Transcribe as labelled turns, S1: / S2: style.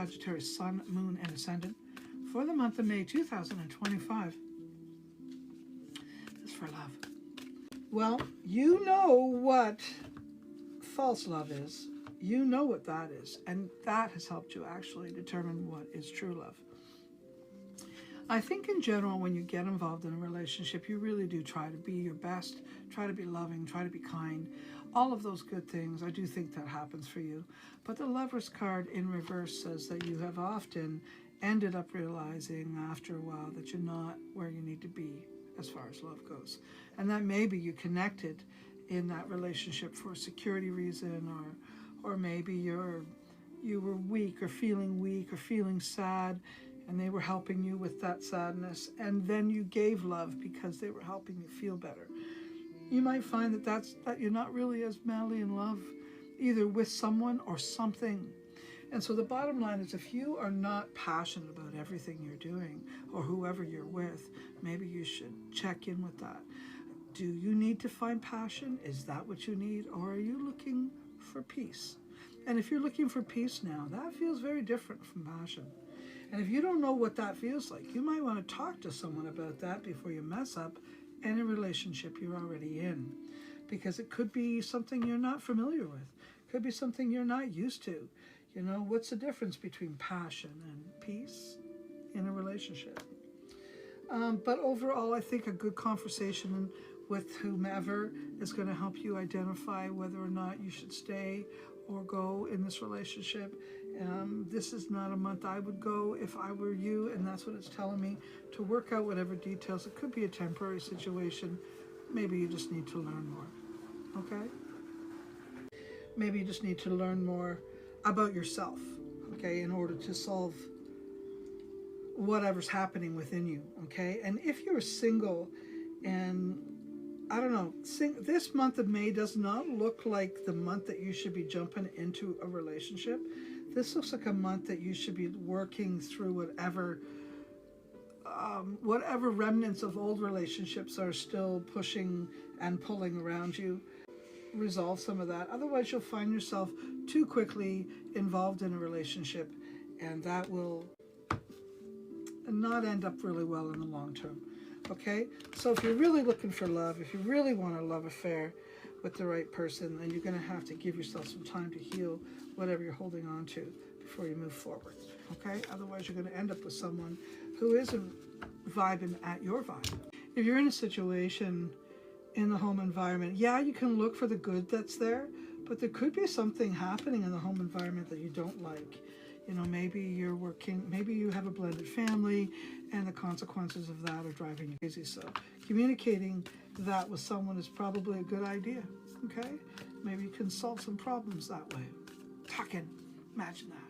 S1: Sagittarius Sun, Moon, and Ascendant for the month of May 2025 is for love. Well, you know what false love is. You know what that is. And that has helped you actually determine what is true love. I think in general, when you get involved in a relationship, you really do try to be your best, try to be loving, try to be kind, all of those good things. I do think that happens for you. But the Lover's card in reverse says that you have often ended up realizing after a while that you're not where you need to be as far as love goes. And that maybe you connected in that relationship for a security reason, or maybe you were weak or feeling sad, and they were helping you with that sadness, and then you gave love because they were helping you feel better. You might find that you're not really as madly in love either with someone or something. And so the bottom line is, if you are not passionate about everything you're doing or whoever you're with, maybe you should check in with that. Do you need to find passion? Is that what you need? Or are you looking for peace? And if you're looking for peace now, that feels very different from passion. And if you don't know what that feels like, you might want to talk to someone about that before you mess up any relationship you're already in. Because it could be something you're not familiar with. It could be something you're not used to. You know, what's the difference between passion and peace in a relationship? But overall, I think a good conversation with whomever is going to help you identify whether or not you should stay or go in this relationship. This is not a month I would go if I were you, and that's what it's telling me, to work out whatever details. It could be a temporary situation. Maybe you just need to learn more, okay? Maybe you just need to learn more about yourself, okay, in order to solve whatever's happening within you, okay? And if you're single and, I don't know, this month of May does not look like the month that you should be jumping into a relationship. This looks like a month that you should be working through whatever remnants of old relationships are still pushing and pulling around you. Resolve some of that. Otherwise, you'll find yourself too quickly involved in a relationship, and that will not end up really well in the long term. Okay? So if you're really looking for love, if you really want a love affair with the right person, then you're going to have to give yourself some time to heal whatever you're holding on to before you move forward. Okay? Otherwise, you're going to end up with someone who isn't vibing at your vibe. If you're in a situation in the home environment, yeah, you can look for the good that's there, but there could be something happening in the home environment that you don't like. You know, maybe maybe you have a blended family, and the consequences of that are driving you crazy. So communicating that with someone is probably a good idea, okay? Maybe you can solve some problems that way. Talking, imagine that.